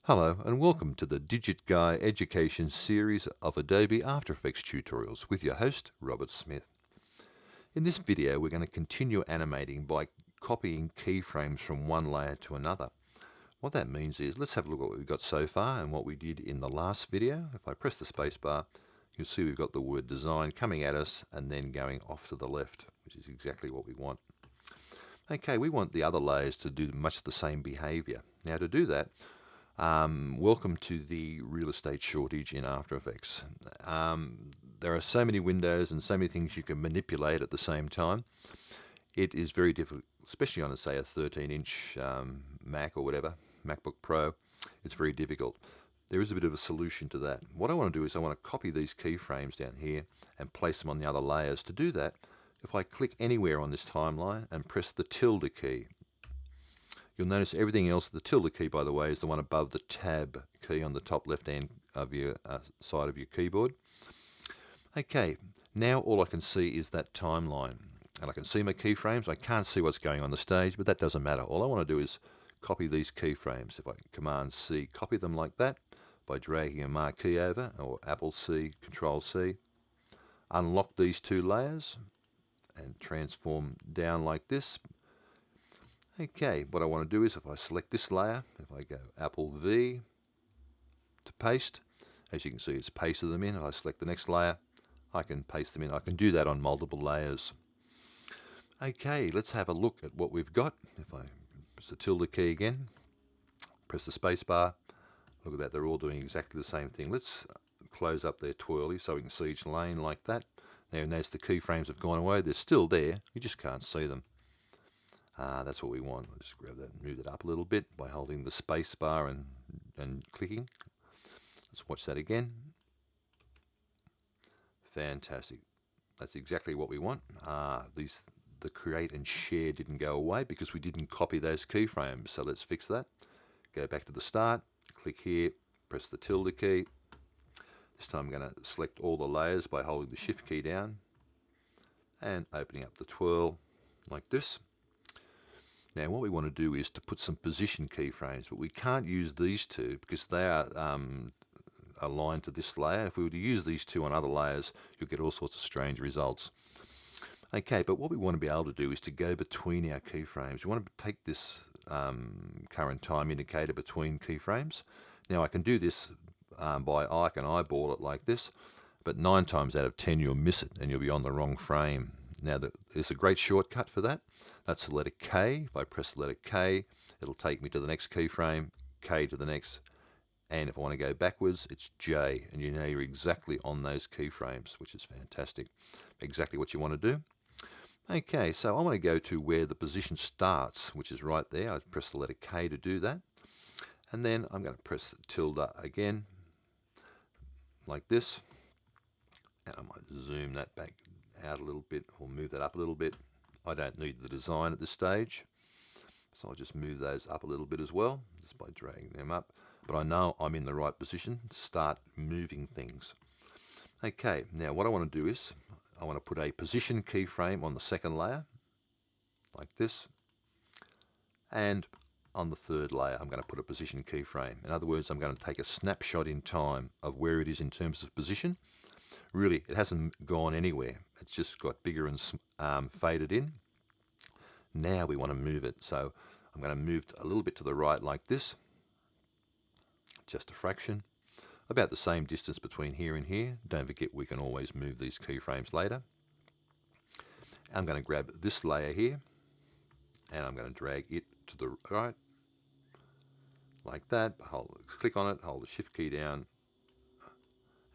Hello and welcome to the Digit Guy Education series of Adobe After Effects tutorials with your host Robert Smith. In this video we're going to continue animating by copying keyframes from one layer to another. What that means is, let's have a look at what we've got so far and what we did in the last video. If I press the spacebar, you'll see we've got the word design coming at us and then going off to the left, which is exactly what we want. Okay, we want the other layers to do much the same behavior. Now to do that, welcome to the real estate shortage in After Effects. There are so many windows and so many things you can manipulate at the same time. It is very difficult, especially on, say, a 13-inch Mac or whatever, MacBook Pro. It's very difficult. There is a bit of a solution to that. What I want to do is I want to copy these keyframes down here and place them on the other layers. To do that, if I click anywhere on this timeline and press the tilde key, you'll notice everything else, the tilde key, by the way, is the one above the tab key on the top left-hand of your side of your keyboard. Okay, now all I can see is that timeline. And I can see my keyframes. I can't see what's going on the stage, but that doesn't matter. All I want to do is copy these keyframes. If I Command C, copy them like that by dragging a marquee over, or Apple C, Control C. Unlock these two layers and transform down like this. Okay, what I want to do is if I select this layer, if I go Apple V to paste, as you can see it's pasted them in. If I select the next layer, I can paste them in. I can do that on multiple layers. Okay, let's have a look at what we've got. If I press the tilde key again, press the space bar, look at that, they're all doing exactly the same thing. Let's close up their twirly so we can see each lane like that. Now notice the keyframes have gone away. They're still there, you just can't see them. That's what we want. I'll just grab that and move it up a little bit by holding the space bar and clicking. Let's watch that again. Fantastic. That's exactly what we want. The create and share didn't go away because we didn't copy those keyframes. So let's fix that. Go back to the start, click here, press the tilde key. This time I'm going to select all the layers by holding the shift key down and opening up the twirl like this. Now what we want to do is to put some position keyframes, but we can't use these two because they are aligned to this layer. If we were to use these two on other layers, you'll get all sorts of strange results. Okay, but what we want to be able to do is to go between our keyframes. We want to take this current time indicator between keyframes. Now I can do this I can eyeball it like this, but 9 times out of 10 you'll miss it and you'll be on the wrong frame. Now there's a great shortcut for that. That's the letter K. If I press the letter K, it'll take me to the next keyframe, K to the next, and if I want to go backwards, it's J, and you know you're exactly on those keyframes, which is fantastic. Exactly what you want to do. Okay, so I want to go to where the position starts, which is right there. I press the letter K to do that, and then I'm going to press tilde again, like this, and I might zoom that back out a little bit or move that up a little bit. I don't need the design at this stage, so I'll just move those up a little bit as well, just by dragging them up. But I know I'm in the right position to start moving things. Okay, now what I want to do is I want to put a position keyframe on the second layer, like this, and on the third layer I'm going to put a position keyframe. In other words, I'm going to take a snapshot in time of where it is in terms of position. Really, it hasn't gone anywhere. It's just got bigger and faded in. Now we want to move it. So I'm going to move a little bit to the right like this. Just a fraction. About the same distance between here and here. Don't forget we can always move these keyframes later. I'm going to grab this layer here and I'm going to drag it to the right like that. Click on it, hold the shift key down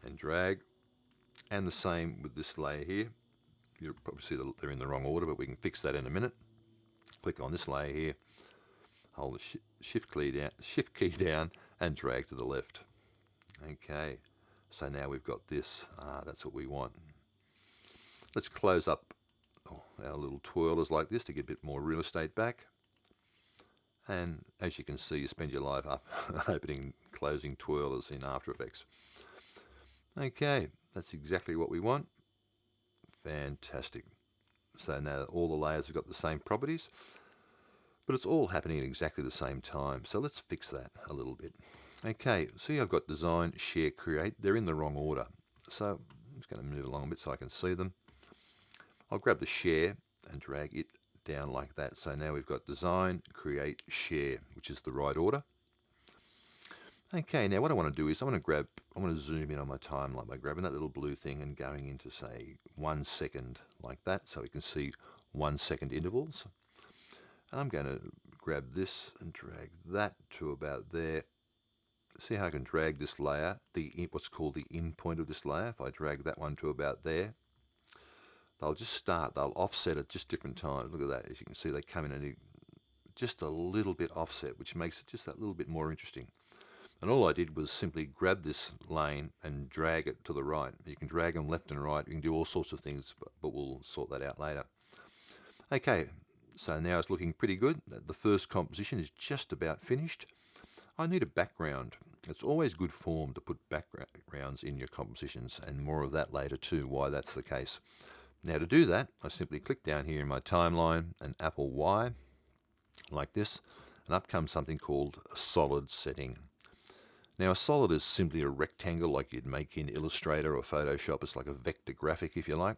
and drag. And the same with this layer here. You'll probably see that they're in the wrong order, but we can fix that in a minute. Click on this layer here, hold the shift key down and drag to the left. Okay, so now we've got this. That's what we want. Let's close up our little twirlers like this to get a bit more real estate back. And as you can see, you spend your life up opening and closing twirlers in After Effects. Okay, that's exactly what we want. Fantastic. So now all the layers have got the same properties, but it's all happening at exactly the same time. So let's fix that a little bit. Okay, see I've got design, share, create. They're in the wrong order. So I'm just going to move along a bit so I can see them. I'll grab the share and drag it down like that. So now we've got design, create, share, which is the right order. Okay, now what I want to do is I want to zoom in on my timeline by grabbing that little blue thing and going into, say, 1 second like that, so we can see 1 second intervals. And I'm going to grab this and drag that to about there. See how I can drag this layer, what's called the in point of this layer. If I drag that one to about there, they'll offset at just different times. Look at that. As you can see, they come in and just a little bit offset, which makes it just that little bit more interesting. And all I did was simply grab this lane and drag it to the right. You can drag them left and right. You can do all sorts of things, but we'll sort that out later. Okay, so now it's looking pretty good. The first composition is just about finished. I need a background. It's always good form to put backgrounds in your compositions, and more of that later too, why that's the case. Now to do that, I simply click down here in my timeline and Apple Y, like this, and up comes something called a solid setting. Now a solid is simply a rectangle like you'd make in Illustrator or Photoshop. It's like a vector graphic if you like.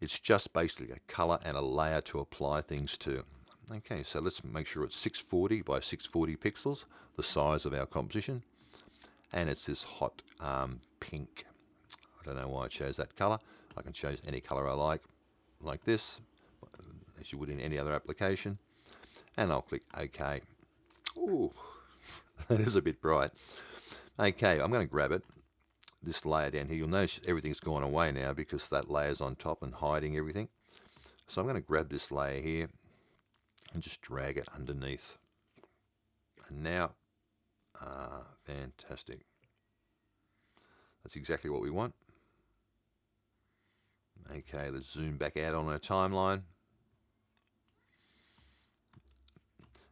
It's just basically a color and a layer to apply things to. Okay, so let's make sure it's 640 by 640 pixels, the size of our composition. And it's this hot pink. I don't know why it shows that color. I can choose any color I like this, as you would in any other application. And I'll click OK. Ooh, that is a bit bright. Okay, I'm going to grab it, this layer down here. You'll notice everything's gone away now because that layer's on top and hiding everything. So I'm going to grab this layer here and just drag it underneath. And now, fantastic. That's exactly what we want. Okay, let's zoom back out on our timeline.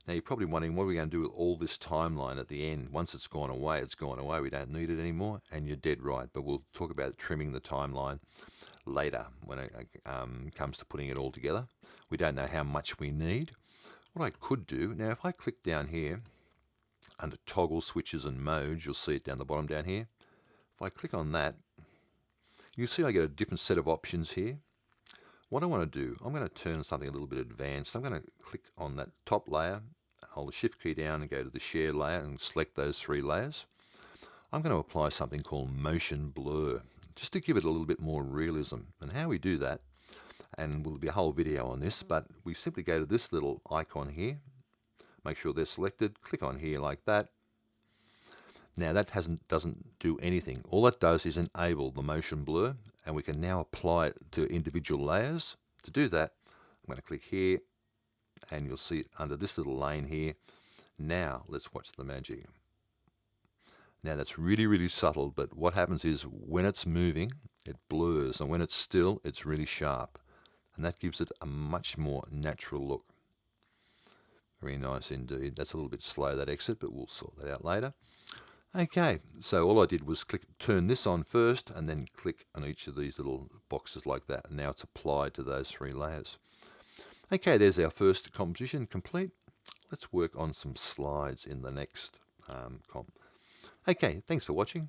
Now you're probably wondering, what are we going to do with all this timeline at the end? Once it's gone away, it's gone away. We don't need it anymore, and you're dead right. But we'll talk about trimming the timeline later when it comes to putting it all together. We don't know how much we need. What I could do, now if I click down here under toggle switches and modes, you'll see it down the bottom down here. If I click on that, you see I get a different set of options here. What I want to do, I'm going to turn something a little bit advanced. I'm going to click on that top layer, hold the shift key down and go to the share layer and select those 3 layers. I'm going to apply something called motion blur, just to give it a little bit more realism. And how we do that, and will be a whole video on this, but we simply go to this little icon here, make sure they're selected, click on here like that. Now that doesn't do anything. All that does is enable the motion blur, and we can now apply it to individual layers. To do that, I'm going to click here, and you'll see it under this little lane here. Now let's watch the magic. Now that's really, really subtle, but what happens is when it's moving, it blurs, and when it's still, it's really sharp. And that gives it a much more natural look. Very nice indeed. That's a little bit slow, that exit, but we'll sort that out later. Okay, so all I did was turn this on first and then click on each of these little boxes like that. And now it's applied to those 3 layers. Okay, there's our first composition complete. Let's work on some slides in the next comp. Okay, thanks for watching.